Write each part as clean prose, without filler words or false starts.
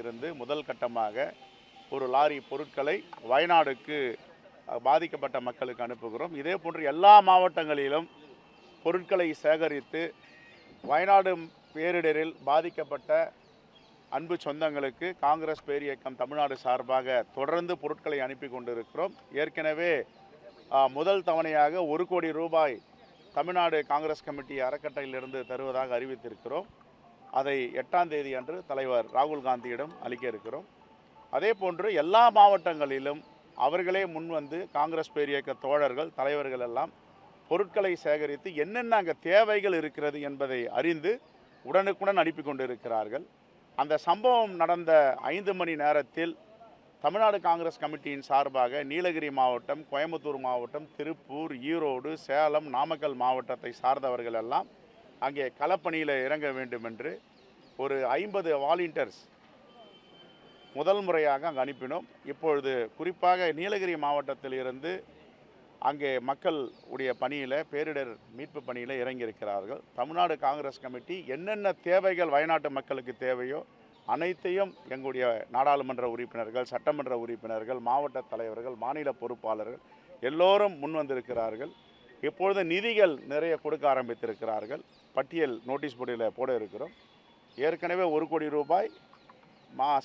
இருந்து முதல் கட்டமாக ஒரு லாரி பொருட்களை வயநாடுக்கு பாதிக்கப்பட்ட மக்களுக்கு அனுப்புகிறோம். இதே போன்று எல்லா மாவட்டங்களிலும் பொருட்களை சேகரித்து வயநாடு பேரிடரில் பாதிக்கப்பட்ட அன்பு சொந்தங்களுக்கு காங்கிரஸ் பேரியக்கம் தமிழ்நாடு சார்பாக தொடர்ந்து பொருட்களை அனுப்பி கொண்டிருக்கிறோம். ஏற்கனவே முதல் தவணையாக 1 கோடி ரூபாய் தமிழ்நாடு காங்கிரஸ் கமிட்டி அறக்கட்டளையிலிருந்து தருவதாக அறிவித்திருக்கிறோம். அதை 8ஆம் தேதி அன்று தலைவர் ராகுல் காந்தியிடம் அளிக்க இருக்கிறோம். அதே போன்று எல்லா மாவட்டங்களிலும் அவர்களே முன்வந்து காங்கிரஸ் பேரியக்க தோழர்கள் தலைவர்கள் எல்லாம் பொருட்களை சேகரித்து என்னென்ன அங்கே தேவைகள் இருக்கிறது என்பதை அறிந்து உடனுக்குடன் அனுப்பி கொண்டிருக்கிறார்கள். அந்த சம்பவம் நடந்த 5 மணி நேரத்தில் தமிழ்நாடு காங்கிரஸ் கமிட்டியின் சார்பாக நீலகிரி மாவட்டம், கோயம்புத்தூர் மாவட்டம், திருப்பூர், ஈரோடு, சேலம், நாமக்கல் மாவட்டத்தை சார்ந்தவர்கள் எல்லாம் அங்கே களப்பணியில் இறங்க வேண்டும் என்று ஒரு 50 வாலண்டியர்ஸ் முதல் முறையாக அங்கே அனுப்பினோம். இப்பொழுது குறிப்பாக நீலகிரி மாவட்டத்தில் இருந்து அங்கே மக்கள் உடைய பணியில் பேரிடர் மீட்பு பணியில் இறங்கியிருக்கிறார்கள். தமிழ்நாடு காங்கிரஸ் கமிட்டி என்னென்ன தேவைகள் வயநாட்டு மக்களுக்கு தேவையோ அனைத்தையும் எங்களுடைய நாடாளுமன்ற உறுப்பினர்கள், சட்டமன்ற உறுப்பினர்கள், மாவட்ட தலைவர்கள், மாநில பொறுப்பாளர்கள் எல்லோரும் முன் வந்திருக்கிறார்கள். இப்பொழுது நிதிகள் நிறைய கொடுக்க ஆரம்பித்திருக்கிறார்கள். பட்டியல் நோட்டீஸ் போர்டில் போட இருக்கிறோம். ஏற்கனவே 1 கோடி ரூபாய்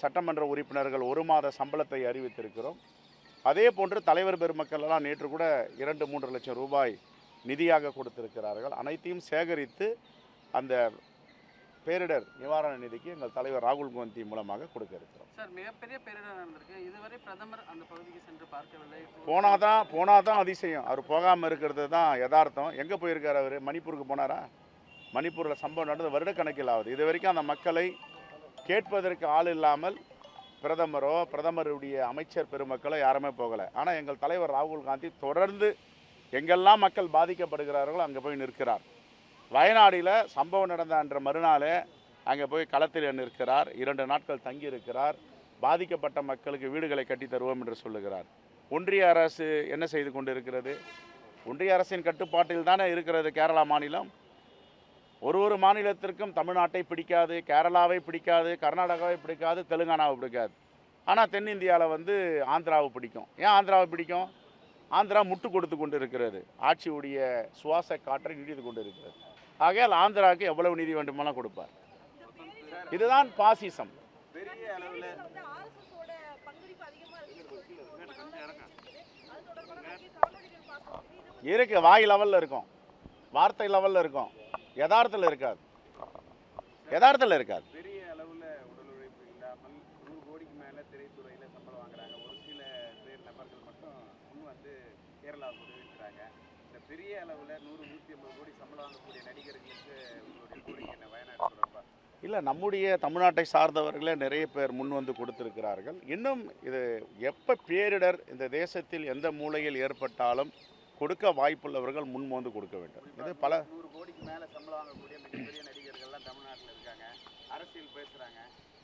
சட்டமன்ற உறுப்பினர்கள் 1 மாத சம்பளத்தை அறிவித்திருக்கிறோம். அதே போன்று தலைவர் பெருமக்கள் எல்லாம் நேற்று கூட 2-3 லட்சம் ரூபாய் நிதியாக கொடுத்திருக்கிறார்கள். அனைத்தையும் சேகரித்து அந்த பேரிடர் நிவாரண நிதிக்கு எங்கள் தலைவர் ராகுல் காந்தி மூலமாக கொடுக்க இருக்கிறோம். சார், மிகப்பெரிய பேரிடர் நடந்திருக்கு. இதுவரை பிரதமர் அந்த பகுதிக்கு சென்று பார்க்கவில்லை. போனாதான் அதிசயம். அவர் போகாமல் இருக்கிறது தான் யதார்த்தம். எங்கே போயிருக்கார் அவர்? மணிப்பூருக்கு போனாரா? மணிப்பூரில் சம்பவம் நடந்து வருடக்கணக்கில் ஆகுது. இது வரைக்கும் அந்த மக்களை கேட்பதற்கு ஆள் இல்லாமல் பிரதமருடைய அமைச்சர் பெருமக்களை யாருமே போகலை. ஆனால் எங்கள் தலைவர் ராகுல் காந்தி தொடர்ந்து எங்கெல்லாம் மக்கள் பாதிக்கப்படுகிறார்களோ அங்கே போய் நிற்கிறார். வயநாடில் சம்பவம் நடந்த அன்ற மறுநாளே அங்கே போய் களத்தில் நிற்கிறார். 2 நாட்கள் தங்கி இருக்கிறார். பாதிக்கப்பட்ட மக்களுக்கு வீடுகளை கட்டி தருவோம் என்று சொல்லுகிறார். ஒன்றிய அரசு என்ன செய்து கொண்டு இருக்கிறது? ஒன்றிய அரசின் கட்டுப்பாட்டில் தானே இருக்கிறது கேரளா மாநிலம். ஒரு மாநிலத்திற்கும் தமிழ்நாட்டை பிடிக்காது, கேரளாவை பிடிக்காது, கர்நாடகாவை பிடிக்காது, தெலுங்கானாவை பிடிக்காது. ஆனால் தென்னிந்தியாவில் ஆந்திராவை பிடிக்கும். ஏன் ஆந்திராவை பிடிக்கும்? ஆந்திரா முட்டு கொடுத்து கொண்டு இருக்கிறது. ஆட்சியுடைய சுவாச காற்றை நீடித்து கொண்டு இருக்கிறது. ஆகையால் ஆந்திராவுக்கு எவ்வளவு நிதி வேண்டுமானால் கொடுப்பார். இதுதான் பாசிசம். இருக்கு, வாய் லெவலில் இருக்கும், வார்த்தை லெவலில் இருக்கும், யதார்த்தத்தில் இருக்காது. பெரிய அளவில் உடல் உழைப்பு இல்லாமல் 100 கோடிக்கு மேலே திரைத்துறையில் சம்பளம் வாங்குறாங்க. ஒரு சில பேர் நபர்கள் மட்டும் முன் வந்து கேரளாவுக்கு உதவிக்கிறாங்க. இந்த பெரிய அளவில் 100-150 கோடி சம்பளம் வாங்கக்கூடிய நடிகர்களுக்கு உங்களுடைய கோரிக்கை என்ன வயநாடு தொடர்பாக? இல்லை, நம்முடைய தமிழ்நாட்டை சார்ந்தவர்களே நிறைய பேர் முன் வந்து கொடுத்திருக்கிறார்கள். இன்னும் இது எப்போ பேரிடர் இந்த தேசத்தில் எந்த மூலையில் ஏற்பட்டாலும் கொடுக்க வாய்ப்புள்ளவர்கள் முன் வந்து கொடுக்க வேண்டும். இது பல 100 கோடிக்கு மேலே சம்பளம் வாங்கக்கூடிய மிகப்பெரிய நடிகர்கள்லாம் தமிழ்நாட்டில் இருக்காங்க. அரசியல் பேசுகிறாங்க,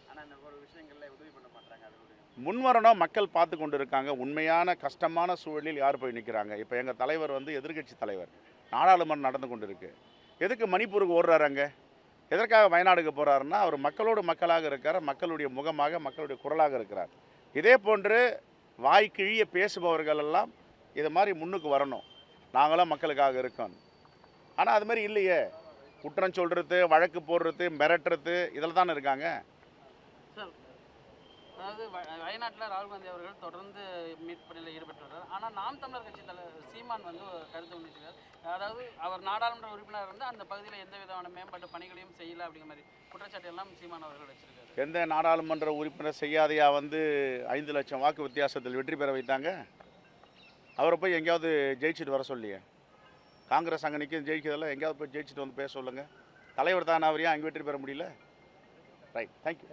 ஆனால் இந்த ஒரு விஷயங்களில் உதவி பண்ண மாட்டாங்க. அதனுடைய முன்வரணும். மக்கள் பார்த்து கொண்டு இருக்காங்க. உண்மையான கஷ்டமான சூழலில் யார் போய் நிற்கிறாங்க? இப்போ எங்கள் தலைவர் எதிர்க்கட்சி தலைவர், நாடாளுமன்றம் நடந்து கொண்டு இருக்கு. எதுக்கு மணிப்பூருக்கு ஓடுறாரு? அங்கே எதற்காக வயநாடுக்கு போகிறாருன்னா அவர் மக்களோடு மக்களாக இருக்கார், மக்களுடைய முகமாக, மக்களுடைய குரலாக இருக்கிறார். இதே போன்று வாய் கிழிய பேசுபவர்கள் எல்லாம் இது மாதிரி முன்னுக்கு வரணும். நாங்களும் மக்களுக்காக இருக்கோம். ஆனால் அது மாதிரி இல்லையே. குற்றம் சொல்கிறது, வழக்கு போடுறது, மிரட்டுறது, இதில் தானே இருக்காங்க. சார், அதாவது வயநாட்டில் ராகுல் காந்தி அவர்கள் தொடர்ந்து மீட்பு பணியில் ஈடுபட்டு வர்றார். ஆனால் நாம் தமிழர் கட்சி தலைவர் சீமான் கருத்து முன்னிச்சிருக்கார். அதாவது அவர் நாடாளுமன்ற உறுப்பினர் அந்த பகுதியில் எந்த விதமான மேம்பாட்டு பணிகளையும் செய்யலை அப்படிங்கிற மாதிரி குற்றச்சாட்டு எல்லாம் சீமான் அவர்கள் வச்சிருக்காரு. எந்த நாடாளுமன்ற உறுப்பினர் செய்யாதையா 5 லட்சம் வாக்கு வித்தியாசத்தில் வெற்றி பெற வைத்தாங்க? அவரை போய் எங்கேயாவது ஜெயிச்சுட்டு வர சொல்லியே. காங்கிரஸ் அங்கே நிற்க ஜெயிக்கிறதெல்லாம் எங்கேயாவது போய் ஜெயிச்சுட்டு வந்து பேச சொல்லுங்கள். தலைவர் தான் அவர் ஏன் அங்கே வெற்றி பெற முடியல? Right, thank you.